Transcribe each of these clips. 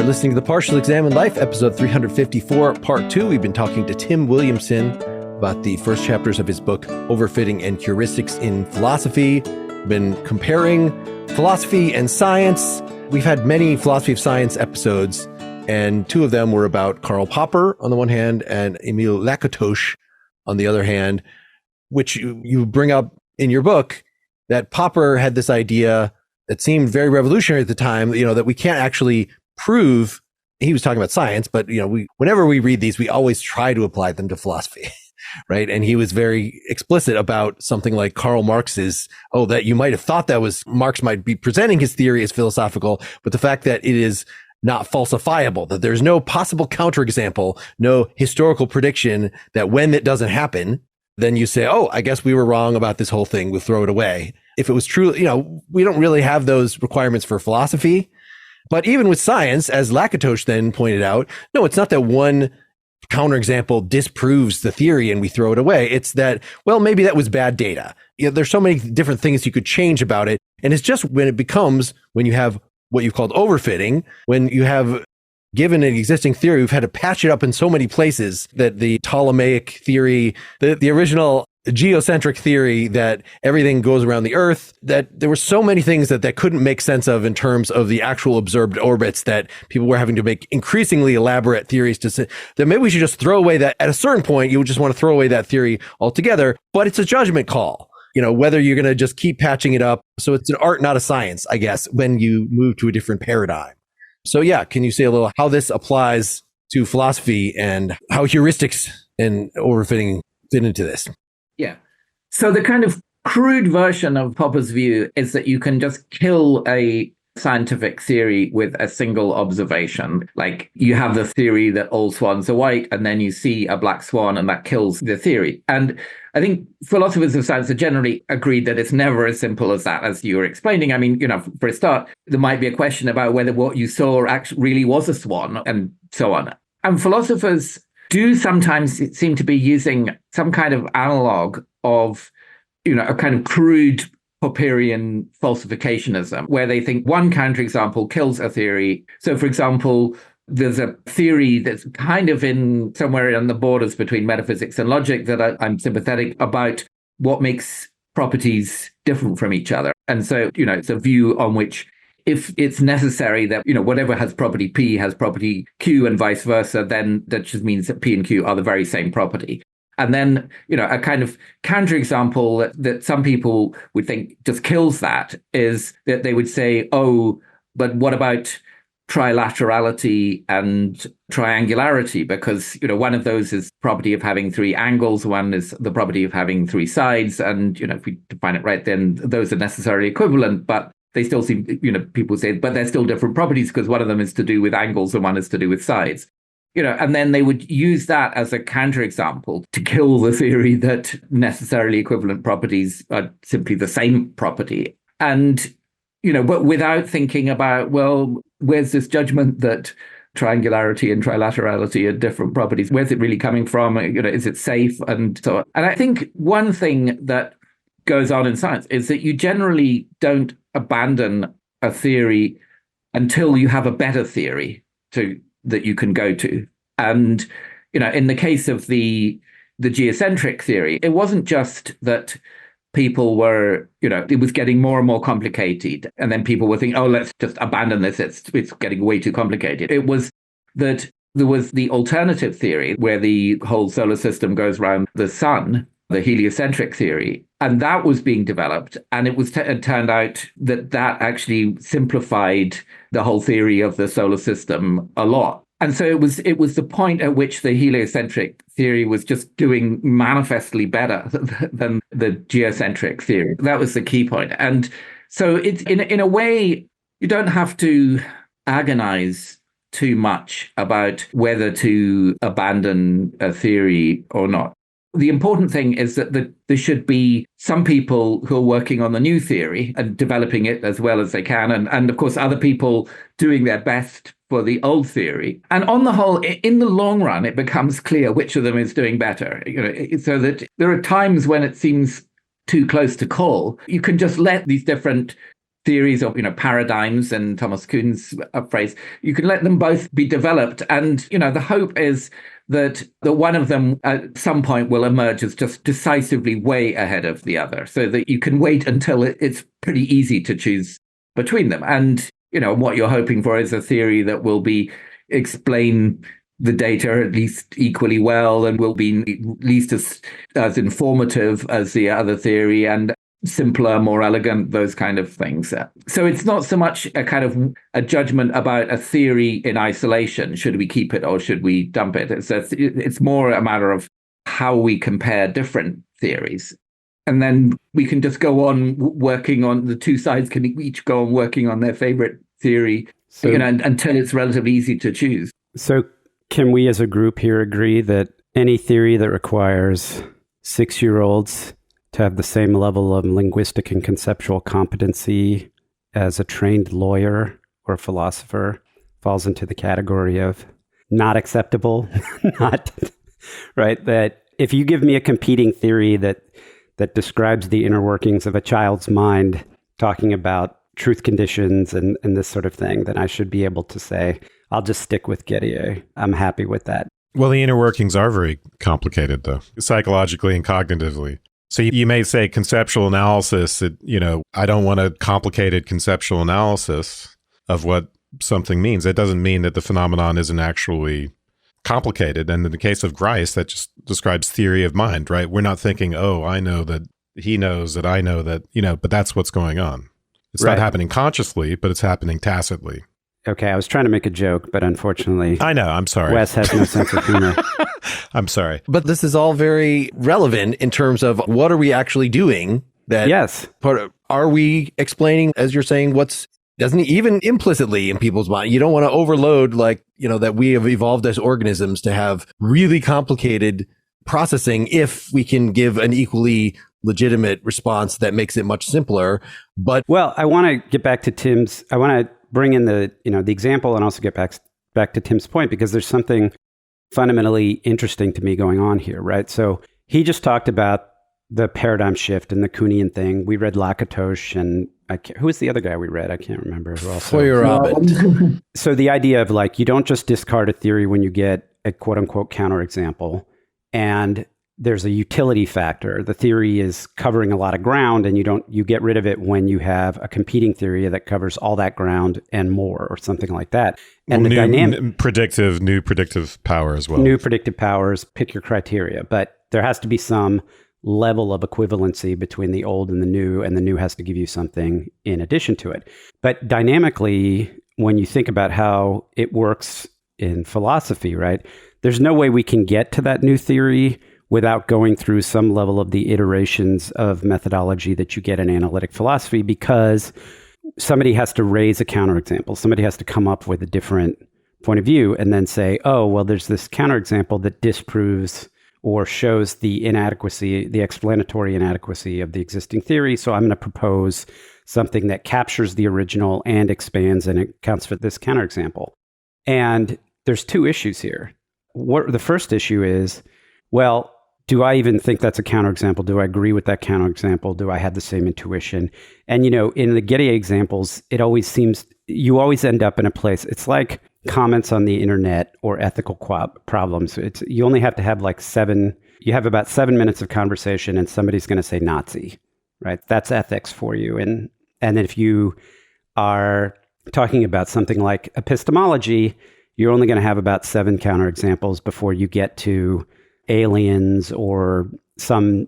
listening to The Partially Examined Life, episode 354, part 2. We've been talking to Tim Williamson about the first chapters of his book, Overfitting and Heuristics in Philosophy. We've been comparing philosophy and science. We've had many philosophy of science episodes, and two of them were about Karl Popper on the one hand and Emil Lakatos on the other hand, which you bring up in your book, that Popper had this idea that seemed very revolutionary at the time, that we can't actually prove. He was talking about science, but whenever we read these, we always try to apply them to philosophy, right? And he was very explicit about something like Karl Marx's, that you might have thought that was Marx might be presenting his theory as philosophical, but the fact that it is not falsifiable, that there's no possible counterexample, no historical prediction that when it doesn't happen, then you say, I guess we were wrong about this whole thing. We'll throw it away. If it was true, we don't really have those requirements for philosophy. But even with science, as Lakatos then pointed out, no, it's not that one counterexample disproves the theory and we throw it away. It's that, maybe that was bad data. There's so many different things you could change about it. And it's just when you have what you've called overfitting, when you have given an existing theory, we've had to patch it up in so many places that the Ptolemaic theory, the original geocentric theory that everything goes around the Earth, that there were so many things that couldn't make sense of in terms of the actual observed orbits, that people were having to make increasingly elaborate theories to say that maybe we should just throw away that. At a certain point, you would just want to throw away that theory altogether, but it's a judgment call, whether you're going to just keep patching it up. So it's an art, not a science, I guess, when you move to a different paradigm. So can you say a little how this applies to philosophy and how heuristics and overfitting fit into this? Yeah. So the kind of crude version of Popper's view is that you can just kill a scientific theory with a single observation. Like you have the theory that all swans are white, and then you see a black swan and that kills the theory. And I think philosophers of science have generally agreed that it's never as simple as that, as you were explaining. I mean, for a start, there might be a question about whether what you saw actually really was a swan and so on. And philosophers do sometimes seem to be using some kind of analog of, a kind of crude Popperian falsificationism, where they think one counterexample kills a theory. So, for example, there's a theory that's kind of in somewhere on the borders between metaphysics and logic that I'm sympathetic about what makes properties different from each other. And so, it's a view on which if it's necessary that, whatever has property P has property Q and vice versa, then that just means that P and Q are the very same property. And then, a kind of counterexample that some people would think just kills that is that they would say, but what about trilaterality and triangularity? Because, one of those is property of having three angles, one is the property of having three sides. And, if we define it right, then those are necessarily equivalent, but they still seem, people say, but they're still different properties because one of them is to do with angles and one is to do with sides. And then they would use that as a counterexample to kill the theory that necessarily equivalent properties are simply the same property. And, but without thinking about, where's this judgment that triangularity and trilaterality are different properties? Where's it really coming from? Is it safe? And so on. And I think one thing that goes on in science is that you generally don't abandon a theory until you have a better theory that you can go to. And, in the case of the geocentric theory, it wasn't just that people were, it was getting more and more complicated. And then people were thinking, let's just abandon this. It's getting way too complicated. It was that there was the alternative theory where the whole solar system goes around the sun, the heliocentric theory. And that was being developed. And it turned out that actually simplified the whole theory of the solar system a lot. And so it was the point at which the heliocentric theory was just doing manifestly better than the geocentric theory. That was the key point. And so it's in a way, you don't have to agonize too much about whether to abandon a theory or not. The important thing is that there should be some people who are working on the new theory and developing it as well as they can. And of course, other people doing their best for the old theory. And on the whole, in the long run, it becomes clear which of them is doing better. So that there are times when it seems too close to call. You can just let these different theories or, paradigms, and Thomas Kuhn's phrase, you can let them both be developed. And, the hope is that one of them at some point will emerge as just decisively way ahead of the other, so that you can wait until it's pretty easy to choose between them. And, what you're hoping for is a theory that will explain the data at least equally well and will be at least as informative as the other theory, and simpler, more elegant, those kind of things. So it's not so much a kind of a judgment about a theory in isolation. Should we keep it or should we dump it? It's more a matter of how we compare different theories. And then we can just go on working on, the two sides can each go on working on their favorite theory, until it's relatively easy to choose. So can we as a group here agree that any theory that requires 6-year-olds to have the same level of linguistic and conceptual competency as a trained lawyer or philosopher falls into the category of not acceptable? Not right? That if you give me a competing theory that describes the inner workings of a child's mind, talking about truth conditions and this sort of thing, then I should be able to say, I'll just stick with Gettier. I'm happy with that. Well, the inner workings are very complicated, though, psychologically and cognitively. So you may say conceptual analysis, I don't want a complicated conceptual analysis of what something means. That doesn't mean that the phenomenon isn't actually complicated. And in the case of Grice, that just describes theory of mind, right? We're not thinking, I know that he knows that I know that, but that's what's going on. It's not happening consciously, but it's happening tacitly. Okay, I was trying to make a joke, but unfortunately... I know, I'm sorry. Wes has no sense of humor. I'm sorry. But this is all very relevant in terms of what are we actually doing? Yes. Are we explaining, as you're saying, doesn't even implicitly in people's mind? You don't want to overload, that we have evolved as organisms to have really complicated processing if we can give an equally legitimate response that makes it much simpler. But well, I want to get back to Tim's. I want to bring in the example and also get back to Tim's point, because there's something fundamentally interesting to me going on here, right? So he just talked about the paradigm shift and the Kuhnian thing. We read Lakatos, and who was the other guy we read? I can't remember who else. Feuerabend. So the idea of you don't just discard a theory when you get a quote unquote counterexample, and there's a utility factor. The theory is covering a lot of ground, and you get rid of it when you have a competing theory that covers all that ground and more, or something like that. And new, the dynamic, new predictive power as well. New predictive powers, pick your criteria, but there has to be some level of equivalency between the old and the new has to give you something in addition to it. But dynamically, when you think about how it works in philosophy, right, there's no way we can get to that new theory without going through some level of the iterations of methodology that you get in analytic philosophy, because somebody has to raise a counterexample. Somebody has to come up with a different point of view and then say, there's this counterexample that disproves or shows the inadequacy, the explanatory inadequacy of the existing theory. So I'm going to propose something that captures the original and expands and it accounts for this counterexample. And there's two issues here. The first issue is, do I even think that's a counterexample? Do I agree with that counterexample? Do I have the same intuition? And, in the Gettier examples, it always seems, you always end up in a place, it's like comments on the internet or ethical problems. You only have to have you have about 7 minutes of conversation and somebody's going to say Nazi, right? That's ethics for you. And if you are talking about something like epistemology, you're only going to have about 7 counterexamples before you get to aliens or some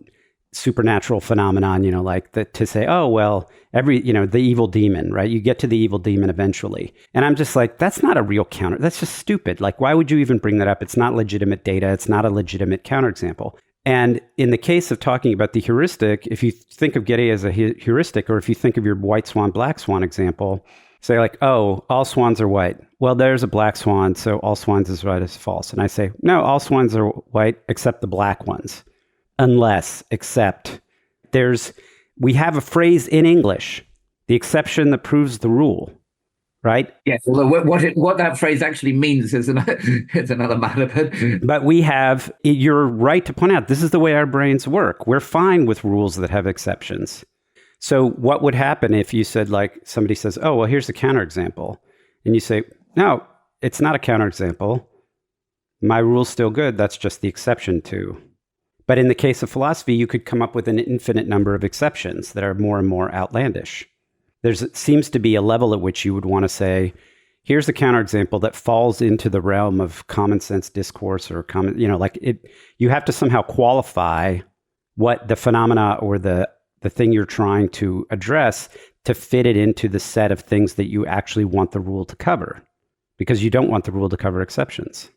supernatural phenomenon, to say, the evil demon, right? You get to the evil demon eventually. And I'm just like, that's not a real counter. That's just stupid. Why would you even bring that up? It's not legitimate data. It's not a legitimate counterexample. And in the case of talking about the heuristic, if you think of Gettier as a heuristic, or if you think of your white swan, black swan example, say all swans are white. Well, there's a black swan, so all swans is right is false. And I say, no, all swans are white except the black ones. We have a phrase in English, the exception that proves the rule, right? Yes, although what that phrase actually means is another matter. But you're right to point out, this is the way our brains work. We're fine with rules that have exceptions. So what would happen if you said, like, somebody says, oh, well, here's the counterexample. And you say, no, it's not a counterexample. My rule's still good. That's just the exception to. But in the case of philosophy, you could come up with an infinite number of exceptions that are more and more outlandish. There seems to be a level at which you would want to say, here's the counterexample that falls into the realm of common sense discourse or common, you have to somehow qualify what the phenomena or the thing you're trying to address to fit it into the set of things that you actually want the rule to cover, because you don't want the rule to cover exceptions.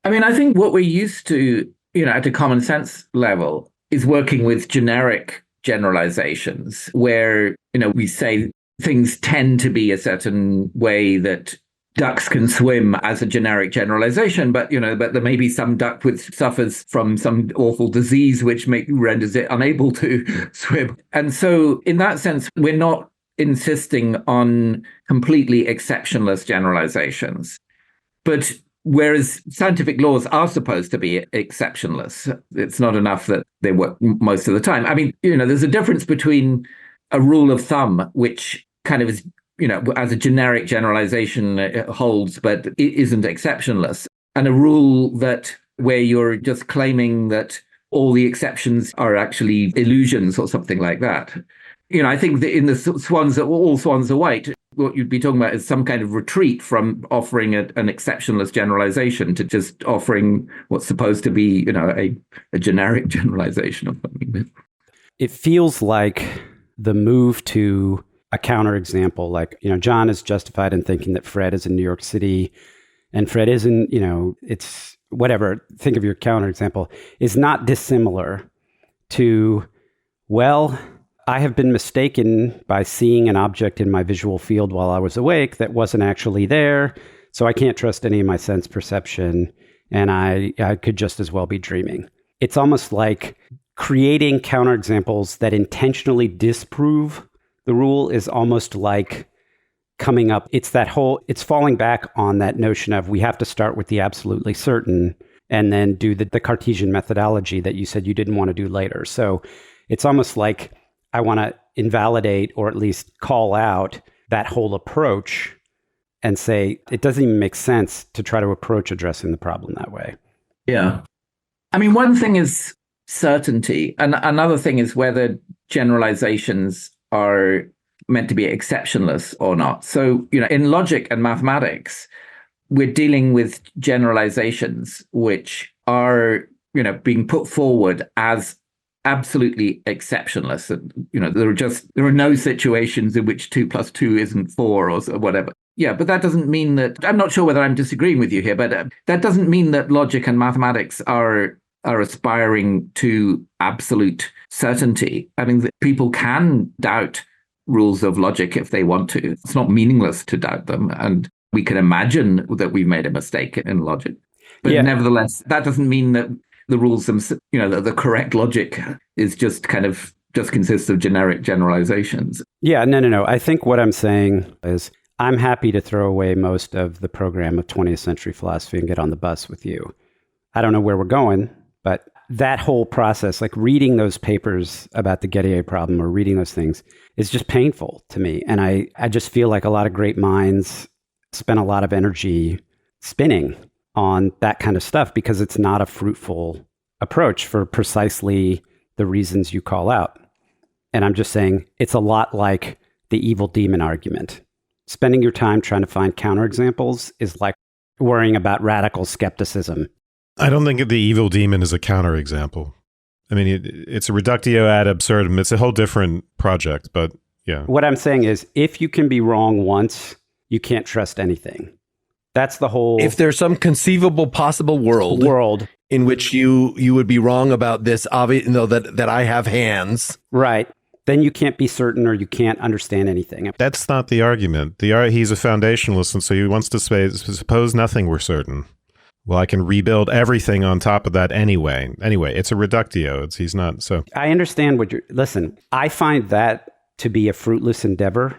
I mean, I think what we're used to, at a common sense level is working with generic generalizations where, we say things tend to be a certain way that ducks can swim as a generic generalization, but there may be some duck which suffers from some awful disease which renders it unable to swim. And so in that sense, we're not insisting on completely exceptionless generalizations. But whereas scientific laws are supposed to be exceptionless, it's not enough that they work most of the time. I mean, there's a difference between a rule of thumb, which kind of is, as a generic generalization it holds, but it isn't exceptionless, and a rule where you're just claiming that all the exceptions are actually illusions or something like that. I think that in the swans, all swans are white, what you'd be talking about is some kind of retreat from offering an exceptionless generalization to just offering what's supposed to be, a generic generalization of something. It feels like the move to a counterexample, like, John is justified in thinking that Fred is in New York City and Fred isn't, it's whatever, think of your counterexample, is not dissimilar to, well, I have been mistaken by seeing an object in my visual field while I was awake that wasn't actually there, so I can't trust any of my sense perception, and I could just as well be dreaming. It's almost like creating counterexamples that intentionally disprove the rule is almost like coming up. It's falling back on that notion of we have to start with the absolutely certain and then do the Cartesian methodology that you said you didn't want to do later. So it's almost like I want to invalidate or at least call out that whole approach and say it doesn't even make sense to try to approach addressing the problem that way. Yeah. I mean, one thing is certainty, and another thing is whether generalizations are meant to be exceptionless or not. So, in logic and mathematics, we're dealing with generalizations which are, being put forward as absolutely exceptionless. There are no situations in which 2 + 2 isn't 4 or whatever. Yeah, but that doesn't mean that, I'm not sure whether I'm disagreeing with you here, but that doesn't mean that logic and mathematics are aspiring to absolute certainty. I mean, people can doubt rules of logic if they want to. It's not meaningless to doubt them. And we can imagine that we've made a mistake in logic. But nevertheless, that doesn't mean that the rules themselves, that the correct logic is just consists of generic generalizations. Yeah, no. I think what I'm saying is I'm happy to throw away most of the program of 20th century philosophy and get on the bus with you. I don't know where we're going, but that whole process, like reading those papers about the Gettier problem or reading those things, is just painful to me. And I just feel like a lot of great minds spend a lot of energy spinning on that kind of stuff because it's not a fruitful approach for precisely the reasons you call out. And I'm just saying it's a lot like the evil demon argument. Spending your time trying to find counterexamples is like worrying about radical skepticism. I don't think the evil demon is a counterexample. I mean, it's a reductio ad absurdum. It's a whole different project, but yeah. What I'm saying is if you can be wrong once, you can't trust anything. That's the whole... If there's some conceivable possible world in which you would be wrong about this, obvious, that I have hands. Right. Then you can't be certain or you can't understand anything. That's not the argument. He's a foundationalist, and so he wants to say, suppose nothing were certain. Well, I can rebuild everything on top of that anyway. Anyway, it's a reductio. He's not so... I understand what you're... Listen, I find that to be a fruitless endeavor,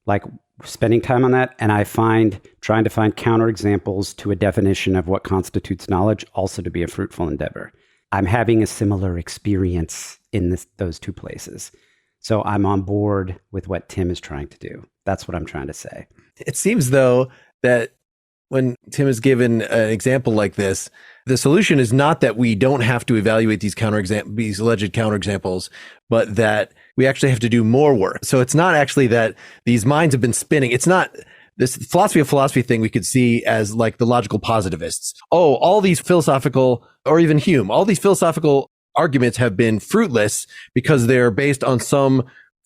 like spending time on that. And I find trying to find counterexamples to a definition of what constitutes knowledge also to be a fruitful endeavor. I'm having a similar experience in those two places. So I'm on board with what Tim is trying to do. That's what I'm trying to say. It seems, though, that when Tim is given an example like this, the solution is not that we don't have to evaluate these alleged counterexamples, but that we actually have to do more work. So it's not actually that these minds have been spinning. It's not this philosophy of philosophy thing we could see as like the logical positivists. Oh, all these philosophical, or even Hume, all these philosophical arguments have been fruitless because they're based on some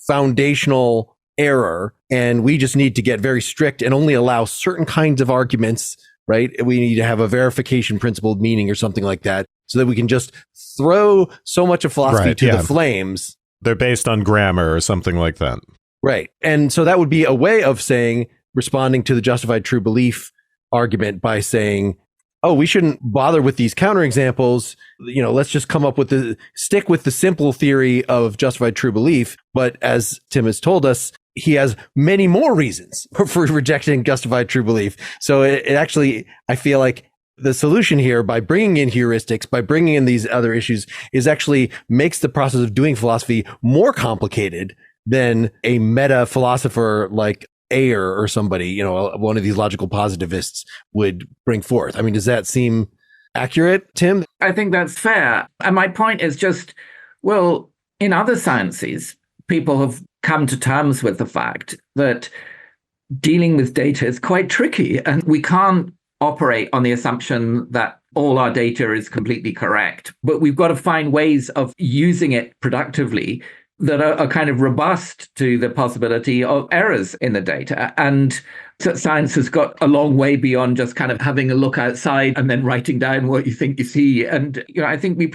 foundational error, and we just need to get very strict and only allow certain kinds of arguments, right? We need to have a verification principled meaning or something like that, so that we can just throw so much of philosophy to the flames. They're based on grammar or something like that. Right. And so that would be a way of saying, responding to the justified true belief argument by saying, oh, we shouldn't bother with these counterexamples. Let's just stick with the simple theory of justified true belief. But as Tim has told us, he has many more reasons for rejecting justified true belief. So it actually, I feel like the solution here, by bringing in heuristics, by bringing in these other issues, is actually makes the process of doing philosophy more complicated than a meta philosopher like Ayer or somebody, one of these logical positivists would bring forth. I mean, does that seem accurate, Tim? I think that's fair. And my point is just, well, in other sciences, people have come to terms with the fact that dealing with data is quite tricky, and we can't operate on the assumption that all our data is completely correct. But we've got to find ways of using it productively that are kind of robust to the possibility of errors in the data. And so science has got a long way beyond just kind of having a look outside and then writing down what you think you see. And I think we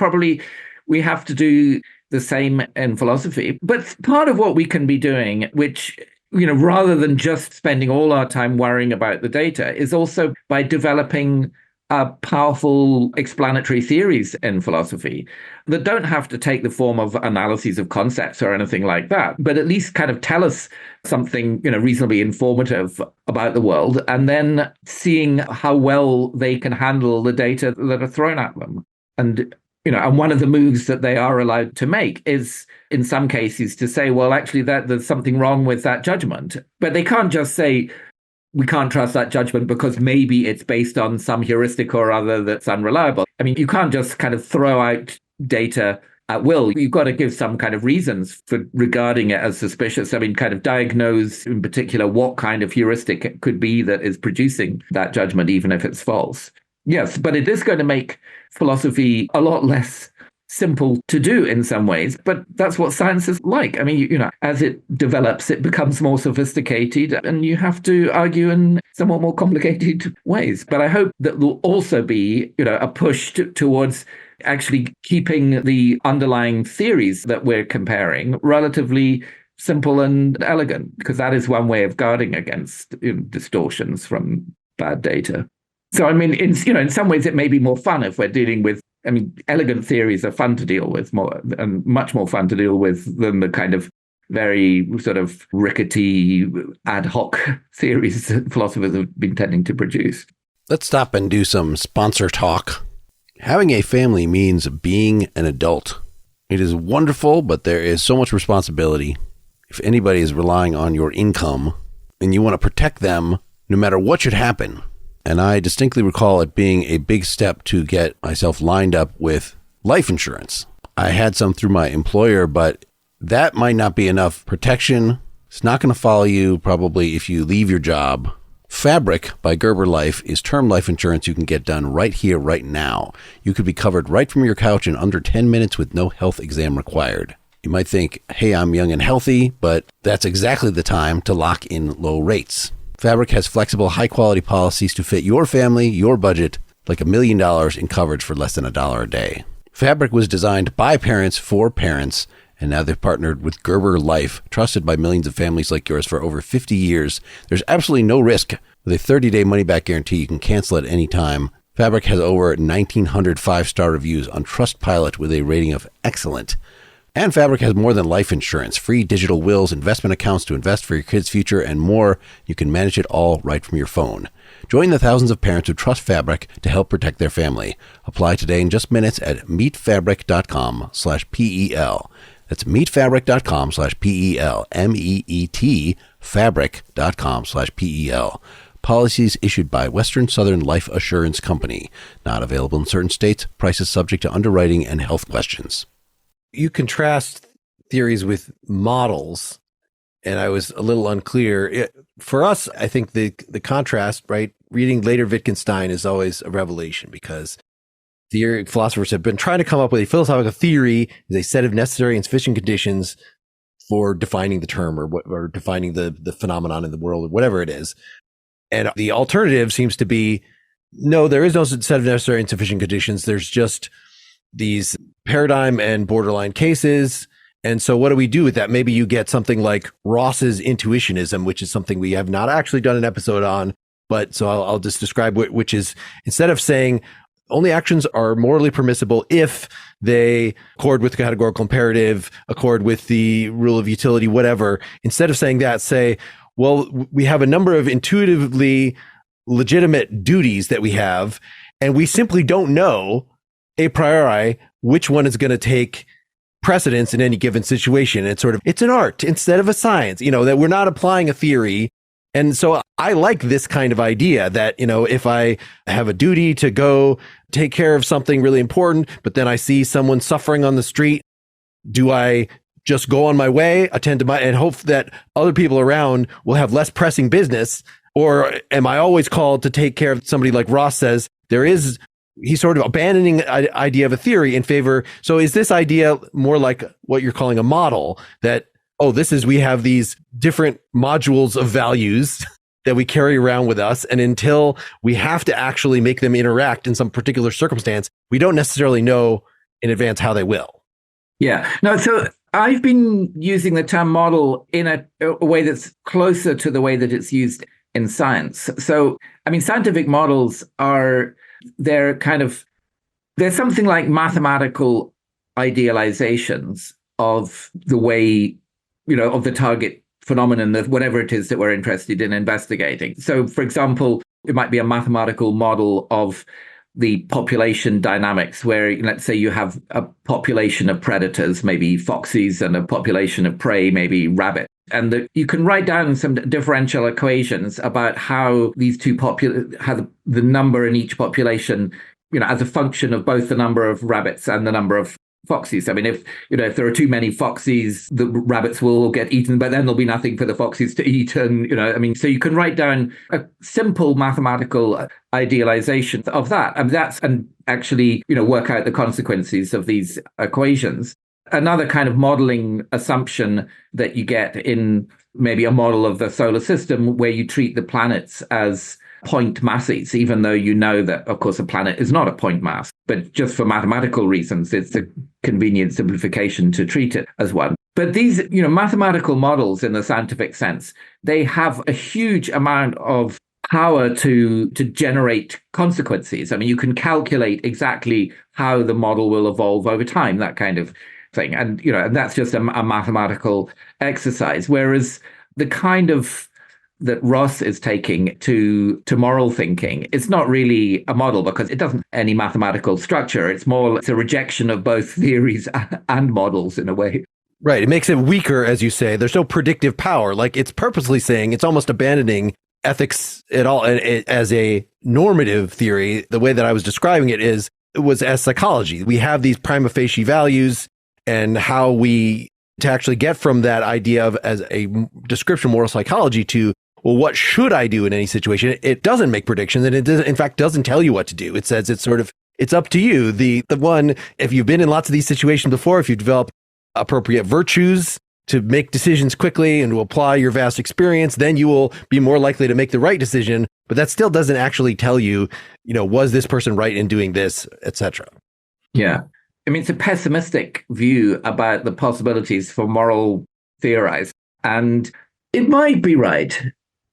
have to do the same in philosophy. But part of what we can be doing, which, rather than just spending all our time worrying about the data, is also by developing powerful explanatory theories in philosophy that don't have to take the form of analyses of concepts or anything like that, but at least kind of tell us something, reasonably informative about the world, and then seeing how well they can handle the data that are thrown at them. And one of the moves that they are allowed to make is, in some cases, to say, well, actually, there's something wrong with that judgment. But they can't just say, we can't trust that judgment because maybe it's based on some heuristic or other that's unreliable. I mean, you can't just kind of throw out data at will. You've got to give some kind of reasons for regarding it as suspicious. I mean, kind of diagnose in particular what kind of heuristic it could be that is producing that judgment, even if it's false. Yes, but it is going to make philosophy a lot less simple to do in some ways, but that's what science is like. I mean, as it develops, it becomes more sophisticated, and you have to argue in somewhat more complicated ways. But I hope that there'll also be, a push towards actually keeping the underlying theories that we're comparing relatively simple and elegant, because that is one way of guarding against distortions from bad data. So, I mean, in some ways, it may be more fun if we're dealing with, elegant theories are fun to deal with, more and much more fun to deal with than the kind of very sort of rickety ad hoc theories that philosophers have been tending to produce. Let's stop and do some sponsor talk. Having a family means being an adult. It is wonderful, but there is so much responsibility. If anybody is relying on your income and you want to protect them, no matter what should happen. And I distinctly recall it being a big step to get myself lined up with life insurance. I had some through my employer, but that might not be enough protection. It's not going to follow you probably if you leave your job. Fabric by Gerber Life is term life insurance you can get done right here, right now. You could be covered right from your couch in under 10 minutes with no health exam required. You might think, hey, I'm young and healthy, but that's exactly the time to lock in low rates. Fabric has flexible, high-quality policies to fit your family, your budget, like $1 million in coverage for less than $1 a day. Fabric was designed by parents for parents, and now they've partnered with Gerber Life, trusted by millions of families like yours for over 50 years. There's absolutely no risk. With a 30-day money-back guarantee, you can cancel at any time. Fabric has over 1,900 five-star reviews on Trustpilot with a rating of excellent. And Fabric has more than life insurance, free digital wills, investment accounts to invest for your kids' future, and more. You can manage it all right from your phone. Join the thousands of parents who trust Fabric to help protect their family. Apply today in just minutes at meetfabric.com/PEL. That's meetfabric.com/PEL, MEET, fabric.com/PEL. Policies issued by Western Southern Life Assurance Company. Not available in certain states. Prices subject to underwriting and health questions. You contrast theories with models, and I was a little unclear. For us, I think the contrast, right? Reading later Wittgenstein is always a revelation, because philosophers have been trying to come up with a philosophical theory as a set of necessary and sufficient conditions for defining the term or defining the phenomenon in the world or whatever it is. And the alternative seems to be, no, there is no set of necessary and sufficient conditions. There's just these paradigm and borderline cases. And so what do we do with that? Maybe you get something like Ross's intuitionism, which is something we have not actually done an episode on, but so I'll just describe which is, instead of saying only actions are morally permissible if they accord with the categorical imperative, accord with the rule of utility, whatever, instead of saying that, say, well, we have a number of intuitively legitimate duties that we have, and we simply don't know a priori which one is going to take precedence in any given situation. It's an art instead of a science, that we're not applying a theory. And so I like this kind of idea that, if I have a duty to go take care of something really important, but then I see someone suffering on the street, do I just go on my way, attend to and hope that other people around will have less pressing business? Or am I always called to take care of somebody, like Ross says, he's sort of abandoning an idea of a theory in favor. So is this idea more like what you're calling a model, that, we have these different modules of values that we carry around with us, and until we have to actually make them interact in some particular circumstance, we don't necessarily know in advance how they will? Yeah. No, so I've been using the term model in a way that's closer to the way that it's used in science. So, scientific models they're something like mathematical idealizations of the way, of the target phenomenon, of whatever it is that we're interested in investigating. So, for example, it might be a mathematical model of the population dynamics, where, let's say, you have a population of predators, maybe foxes, and a population of prey, maybe rabbit. And you can write down some differential equations about how these two how the number in each population, as a function of both the number of rabbits and the number of foxes. If there are too many foxes, the rabbits will get eaten, but then there'll be nothing for the foxes to eat. And, so you can write down a simple mathematical idealization of that. And actually, work out the consequences of these equations. Another kind of modeling assumption that you get in maybe a model of the solar system, where you treat the planets as point masses, even though you know that, of course, a planet is not a point mass. But just for mathematical reasons, it's a convenient simplification to treat it as one. But these, mathematical models in the scientific sense, they have a huge amount of power to generate consequences. You can calculate exactly how the model will evolve over time, that kind of thing. And, and that's just a mathematical exercise. Whereas the kind of that Ross is taking to moral thinking, it's not really a model, because it doesn't have any mathematical structure. It's a rejection of both theories and models in a way. Right. It makes it weaker, as you say. There's no predictive power. Like, it's purposely saying, it's almost abandoning ethics at all as a normative theory. The way that I was describing it was as psychology. We have these prima facie values, and how to actually get from that idea of as a description of moral psychology to, well, what should I do in any situation? It doesn't make predictions, and it in fact doesn't tell you what to do. It says it's up to you. The one, if you've been in lots of these situations before, if you've developed appropriate virtues to make decisions quickly and to apply your vast experience, then you will be more likely to make the right decision. But that still doesn't actually tell you, was this person right in doing this, etc. Yeah. It's a pessimistic view about the possibilities for moral theorizing. And it might be right,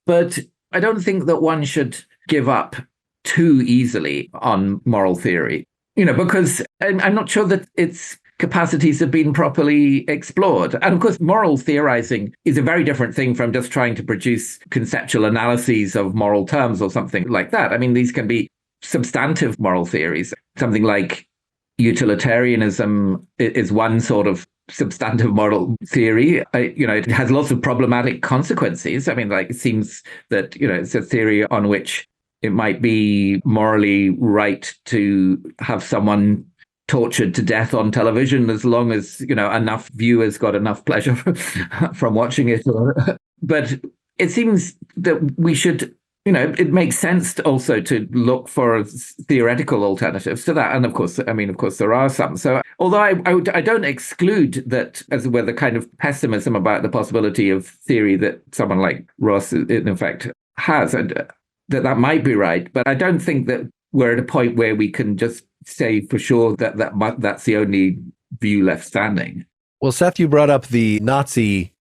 but I don't think that one should give up too easily on moral theory, because I'm not sure that its capacities have been properly explored. And of course, moral theorizing is a very different thing from just trying to produce conceptual analyses of moral terms or something like that. These can be substantive moral theories, something like utilitarianism is one sort of substantive moral theory. It has lots of problematic consequences. I mean, like, it seems that, it's a theory on which it might be morally right to have someone tortured to death on television as long as, enough viewers got enough pleasure from watching it. But it seems that we should, it makes sense also to look for theoretical alternatives to that. And of course, there are some. So although I don't exclude that, as with a kind of pessimism about the possibility of theory that someone like Ross, in effect, has, and that might be right. But I don't think that we're at a point where we can just say for sure that's the only view left standing. Well, Seth, you brought up the Nazi.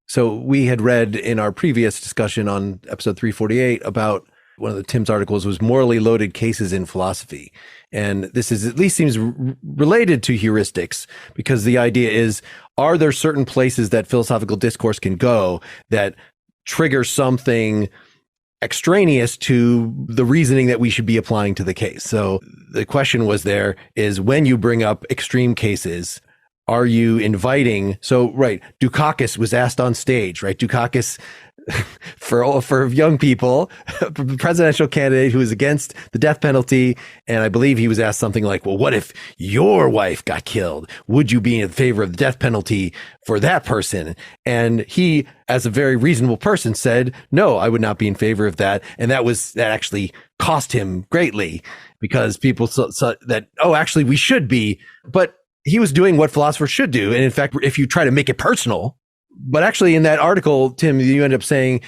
So we had read in our previous discussion on episode 348 about one of Tim's articles was morally loaded cases in philosophy. And this is at least seems related to heuristics, because the idea is, are there certain places that philosophical discourse can go that trigger something extraneous to the reasoning that we should be applying to the case? So the question was there is, when you bring up extreme cases, are you inviting? So, right, Dukakis was asked on stage, right? Dukakis, for young people, presidential candidate who was against the death penalty. And I believe he was asked something like, well, what if your wife got killed? Would you be in favor of the death penalty for that person? And he, as a very reasonable person, said, no, I would not be in favor of that. And that actually cost him greatly, because people saw that, oh, actually we should be. But he was doing what philosophers should do. And in fact, if you try to make it personal, but actually in that article, Tim, you end up saying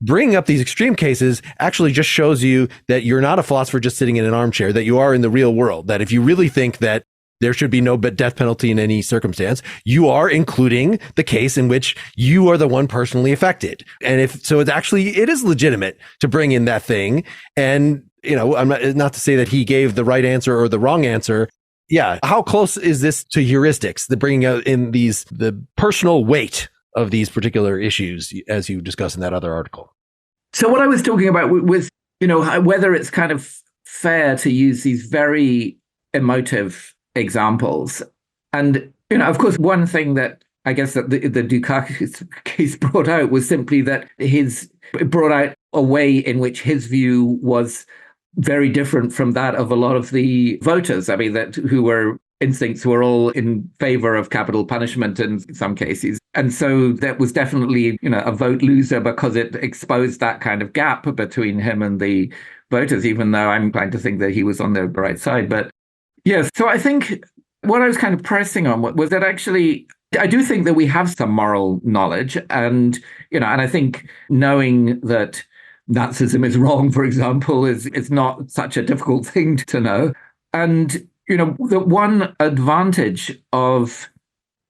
bringing up these extreme cases actually just shows you that you're not a philosopher just sitting in an armchair, that you are in the real world, that if you really think that there should be no death penalty in any circumstance, you are including the case in which you are the one personally affected. And it is legitimate to bring in that thing. And, I'm not to say that he gave the right answer or the wrong answer. Yeah. How close is this to heuristics, the bringing out in the personal weight of these particular issues, as you discuss in that other article? So what I was talking about was, whether it's kind of fair to use these very emotive examples. And, of course, one thing that I guess that the Dukakis case brought out was simply that it brought out a way in which his view was very different from that of a lot of the voters. I mean, instincts were all in favor of capital punishment in some cases. And so that was definitely, a vote loser, because it exposed that kind of gap between him and the voters, even though I'm inclined to think that he was on the right side. But yes, so I think what I was kind of pressing on was that actually, I do think that we have some moral knowledge. And, and I think knowing that Nazism is wrong, for example, is not such a difficult thing to know. And the one advantage of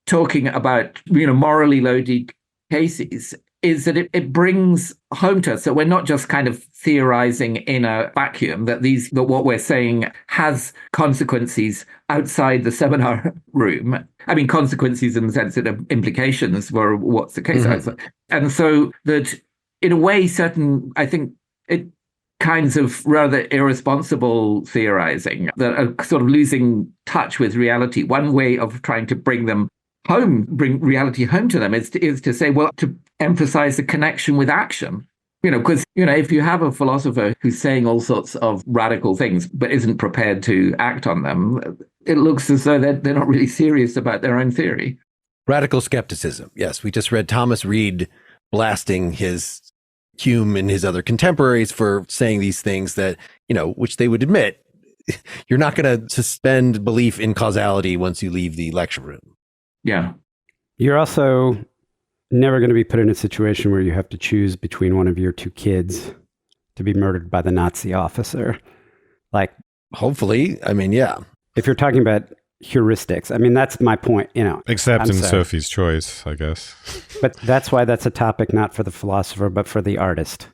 talking about, morally loaded cases is that it brings home to us that we're not just kind of theorizing in a vacuum, that what we're saying has consequences outside the seminar room. I mean, consequences in the sense that implications for what's the case outside. And so that, in a way, I think it kinds of rather irresponsible theorizing that are sort of losing touch with reality. One way of trying to bring reality home to them is to say, well, to emphasize the connection with action. Because, if you have a philosopher who's saying all sorts of radical things but isn't prepared to act on them, it looks as though they're not really serious about their own theory. Radical skepticism. Yes, we just read Thomas Reid blasting his Hume and his other contemporaries for saying these things that, which they would admit, you're not going to suspend belief in causality once you leave the lecture room. Yeah. You're also never going to be put in a situation where you have to choose between one of your two kids to be murdered by the Nazi officer. Like, hopefully, I mean, yeah. If you're talking about heuristics, I mean, that's my point, Except in Sophie's Choice, I guess. But that's why that's a topic not for the philosopher, but for the artist.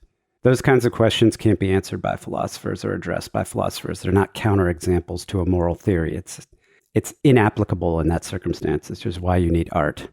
Those kinds of questions can't be answered by philosophers or addressed by philosophers. They're not counterexamples to a moral theory. It's inapplicable in that circumstance. It's just why you need art.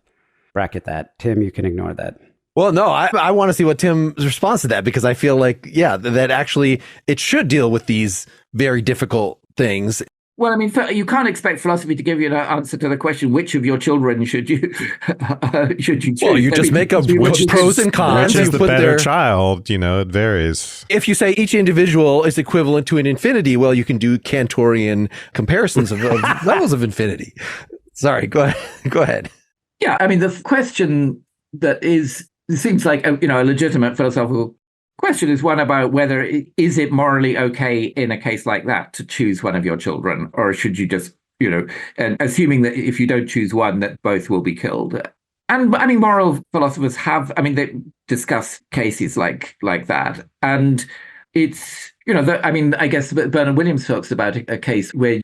Bracket that. Tim, you can ignore that. Well, no, I want to see what Tim's response to that, because I feel like, yeah, that actually it should deal with these very difficult things. Well, I mean, you can't expect philosophy to give you an answer to the question, which of your children should you choose? Well, you just make up which pros and cons. Which is you the put better their child? It varies. If you say each individual is equivalent to an infinity, well, you can do Cantorian comparisons of levels of infinity. Sorry, go ahead. Yeah, I mean, the question it seems like a legitimate philosophical question is one about whether is it morally okay in a case like that to choose one of your children, or should you just, and assuming that if you don't choose one, that both will be killed. And I mean, moral philosophers they discuss cases like that. And it's, I guess Bernard Williams talks about a case where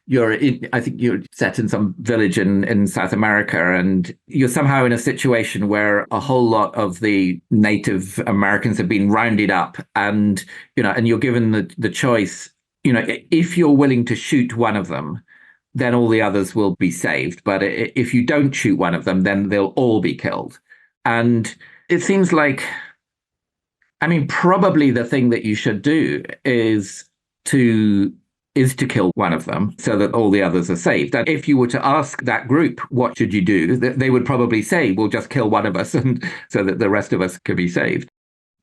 I think you're set in some village in South America, and you're somehow in a situation where a whole lot of the Native Americans have been rounded up, and, and you're given the choice, if you're willing to shoot one of them, then all the others will be saved. But if you don't shoot one of them, then they'll all be killed. And it seems like, probably the thing that you should do is to kill one of them so that all the others are saved. And if you were to ask that group, what should you do? They would probably say, we'll just kill one of us and so that the rest of us can be saved.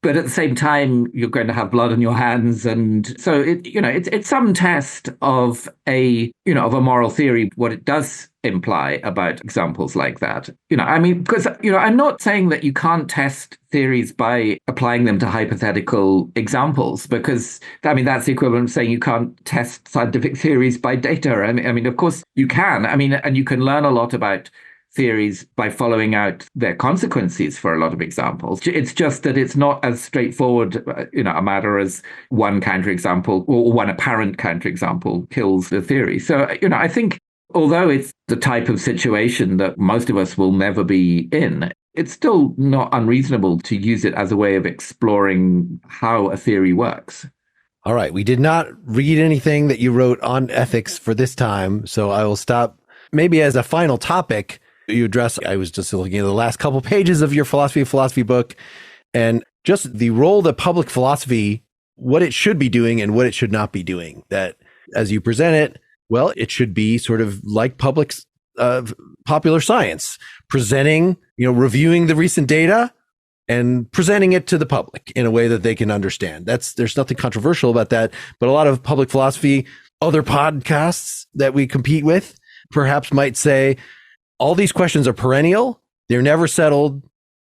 But at the same time, you're going to have blood on your hands. And so it's some test of a moral theory, what it does imply about examples like that. Because I'm not saying that you can't test theories by applying them to hypothetical examples, because that's the equivalent of saying you can't test scientific theories by data. Of course you can. And you can learn a lot about theories by following out their consequences for a lot of examples. It's just that it's not as straightforward, a matter as one counterexample or one apparent counterexample kills the theory. So, I think although it's the type of situation that most of us will never be in, it's still not unreasonable to use it as a way of exploring how a theory works. All right. We did not read anything that you wrote on ethics for this time, so I will stop. Maybe as a final topic, you address, I was just looking at the last couple pages of your philosophy book, and just the role that public philosophy, what it should be doing and what it should not be doing. That as you present it, well, it should be sort of like popular science, presenting, reviewing the recent data and presenting it to the public in a way that they can understand. There's nothing controversial about that, but a lot of public philosophy, other podcasts that we compete with, perhaps might say, all these questions are perennial. They're never settled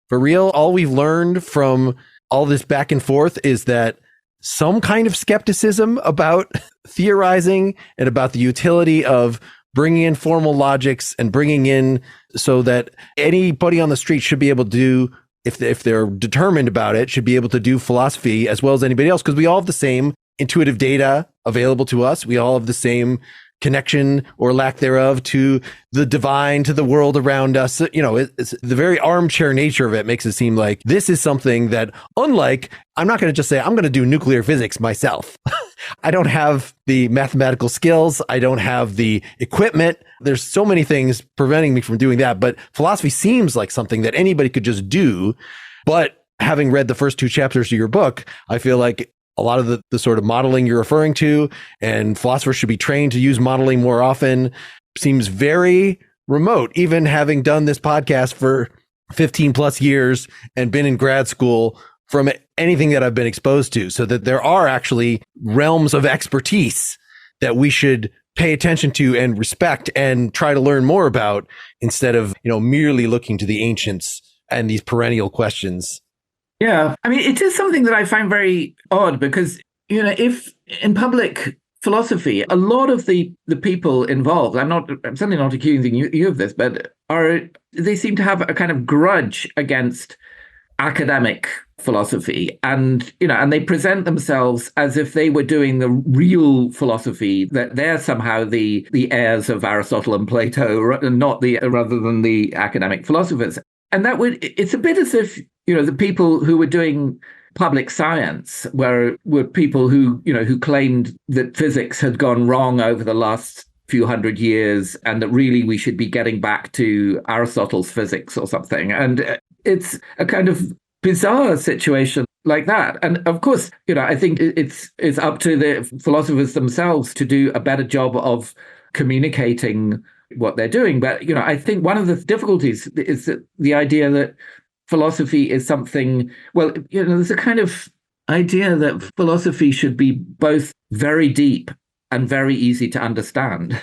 for real. All we've learned from all this back and forth is that some kind of skepticism about theorizing and about the utility of bringing in formal logics and bringing in so that anybody on the street should be able to do, if they're determined about it, should be able to do philosophy as well as anybody else, because we all have the same intuitive data available to us. We all have the same connection or lack thereof to the divine, to the world around us. It's the very armchair nature of it makes it seem like this is something that, unlike, I'm not going to just say, I'm going to do nuclear physics myself. I don't have the mathematical skills. I don't have the equipment. There's so many things preventing me from doing that. But philosophy seems like something that anybody could just do. But having read the first 2 chapters of your book, I feel like a lot of the sort of modeling you're referring to, and philosophers should be trained to use modeling more often, seems very remote, even having done this podcast for 15 plus years and been in grad school, from anything that I've been exposed to. So that there are actually realms of expertise that we should pay attention to and respect and try to learn more about, instead of, merely looking to the ancients and these perennial questions. Yeah, it is something that I find very odd, because, if in public philosophy, a lot of the people involved, I'm certainly not accusing you of this, but they seem to have a kind of grudge against academic philosophy, and they present themselves as if they were doing the real philosophy, that they're somehow the heirs of Aristotle and Plato, and not rather than the academic philosophers. And it's a bit as if, the people who were doing public science were people who claimed that physics had gone wrong over the last few hundred years, and that really we should be getting back to Aristotle's physics or something. And it's a kind of bizarre situation like that. And of course, I think it's up to the philosophers themselves to do a better job of communicating what they're doing. But, I think one of the difficulties is that the idea that philosophy is something, well, there's a kind of idea that philosophy should be both very deep and very easy to understand.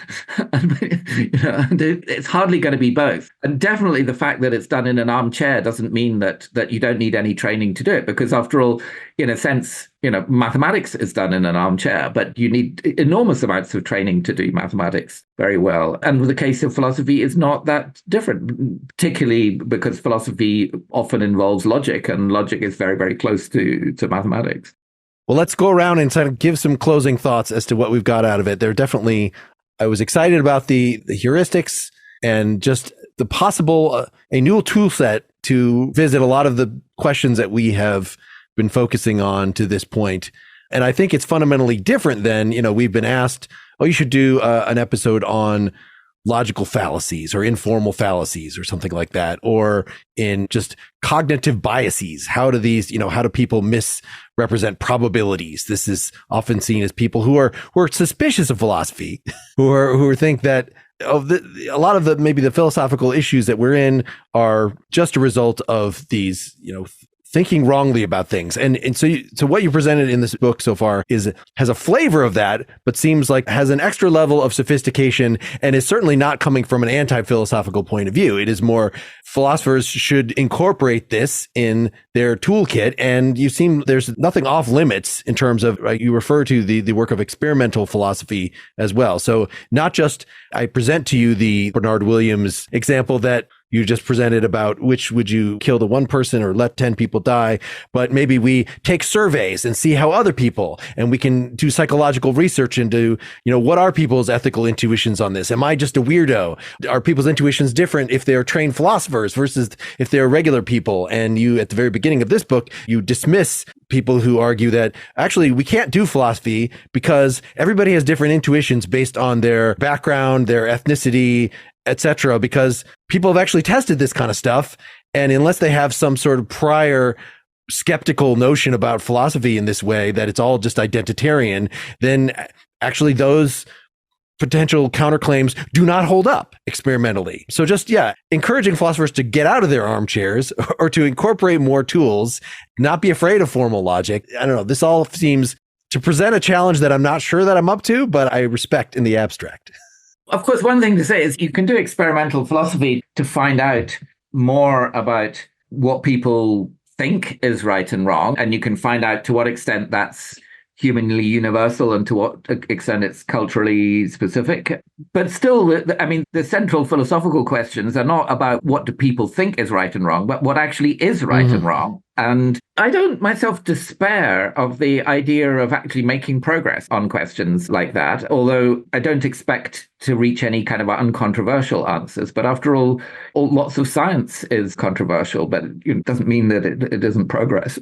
And it's hardly going to be both. And definitely the fact that it's done in an armchair doesn't mean that you don't need any training to do it, because after all, in a sense, mathematics is done in an armchair, but you need enormous amounts of training to do mathematics very well. And the case of philosophy is not that different, particularly because philosophy often involves logic, and logic is very, very close to mathematics. Well, let's go around and kind of give some closing thoughts as to what we've got out of it. I was excited about the heuristics and just the possible, a new tool set to visit a lot of the questions that we have been focusing on to this point. And I think it's fundamentally different than, we've been asked, you should do an episode on logical fallacies or informal fallacies or something like that, or in just cognitive biases. How do people misrepresent probabilities? This is often seen as people who are suspicious of philosophy, who think that a lot of maybe the philosophical issues that we're in are just a result of these, thinking wrongly about things. And so what you presented in this book so far has a flavor of that, but seems like has an extra level of sophistication, and is certainly not coming from an anti-philosophical point of view. It is more philosophers should incorporate this in their toolkit. And there's nothing off limits in terms of, you refer to the work of experimental philosophy as well. So not just, I present to you the Bernard Williams example that you just presented about which would you kill, the one person or let 10 people die, but maybe we take surveys and see how other people, and we can do psychological research into, what are people's ethical intuitions on this? Am I just a weirdo? Are people's intuitions different if they're trained philosophers versus if they're regular people? And you, at the very beginning of this book, you dismiss people who argue that actually we can't do philosophy because everybody has different intuitions based on their background, their ethnicity, etc., because people have actually tested this kind of stuff. And unless they have some sort of prior skeptical notion about philosophy in this way, that it's all just identitarian, then actually those potential counterclaims do not hold up experimentally. So just, encouraging philosophers to get out of their armchairs or to incorporate more tools, not be afraid of formal logic. I don't know. This all seems to present a challenge that I'm not sure that I'm up to, but I respect in the abstract. Of course, one thing to say is you can do experimental philosophy to find out more about what people think is right and wrong, and you can find out to what extent that's humanly universal and to what extent it's culturally specific. But still, the central philosophical questions are not about what do people think is right and wrong, but what actually is right and wrong. And I don't myself despair of the idea of actually making progress on questions like that, although I don't expect to reach any kind of uncontroversial answers. But after all lots of science is controversial, but it doesn't mean that it isn't progress.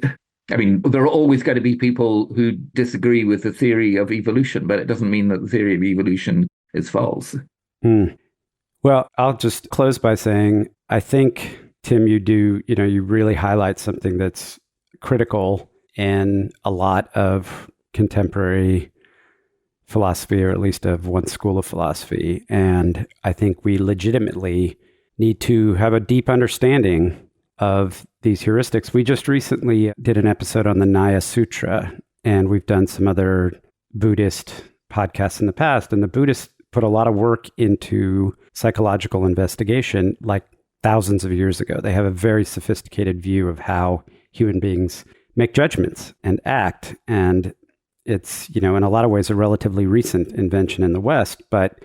There are always going to be people who disagree with the theory of evolution, but it doesn't mean that the theory of evolution is false. Well, I'll just close by saying, I think, Tim, you really highlight something that's critical in a lot of contemporary philosophy, or at least of one school of philosophy. And I think we legitimately need to have a deep understanding of these heuristics. We just recently did an episode on the Nyaya Sutra, and we've done some other Buddhist podcasts in the past, and the Buddhists put a lot of work into psychological investigation like thousands of years ago. They have a very sophisticated view of how human beings make judgments and act, and it's, in a lot of ways a relatively recent invention in the West, but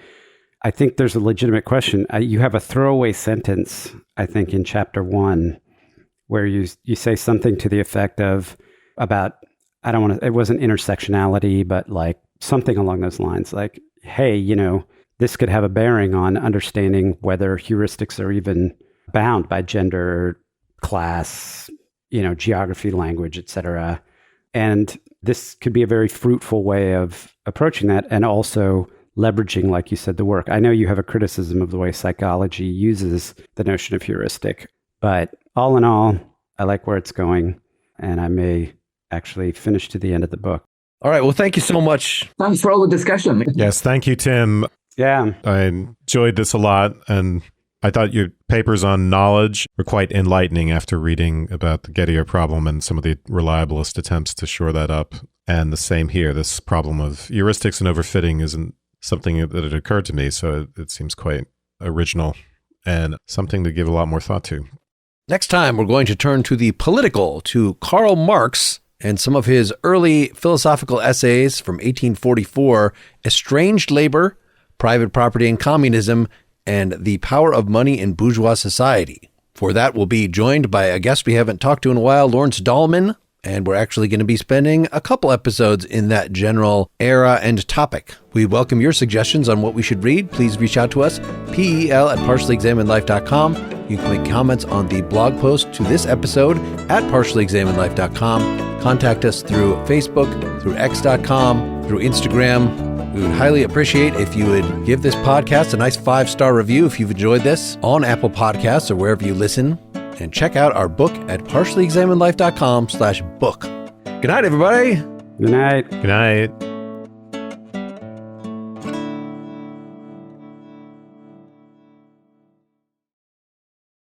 I think there's a legitimate question. You have a throwaway sentence, I think, in chapter 1, where you say something to the effect of it wasn't intersectionality, but like something along those lines, like, hey, this could have a bearing on understanding whether heuristics are even bound by gender, class, geography, language, etc. And this could be a very fruitful way of approaching that, and also leveraging, like you said, the work. I know you have a criticism of the way psychology uses the notion of heuristic, but all in all, I like where it's going, and I may actually finish to the end of the book. All right. Well, thank you so much. Thanks for all the discussion. Yes, thank you, Tim. Yeah. I enjoyed this a lot, and I thought your papers on knowledge were quite enlightening after reading about the Gettier problem and some of the reliablest attempts to shore that up. And the same here. This problem of heuristics and overfitting isn't something that had occurred to me, so it seems quite original and something to give a lot more thought to. Next time, we're going to turn to the political, to Karl Marx and some of his early philosophical essays from 1844, Estranged Labor, Private Property and Communism, and the Power of Money in Bourgeois Society. For that, we'll be joined by a guest we haven't talked to in a while, Lawrence Dahlman, and we're actually going to be spending a couple episodes in that general era and topic. We welcome your suggestions on what we should read. Please reach out to us, pel@partiallyexaminedlife.com. You can make comments on the blog post to this episode at partiallyexaminedlife.com. Contact us through Facebook, through x.com, through Instagram. We would highly appreciate if you would give this podcast a nice 5-star review if you've enjoyed this on Apple Podcasts or wherever you listen. And check out our book at partiallyexaminedlife.com/book. Good night, everybody. Good night. Good night.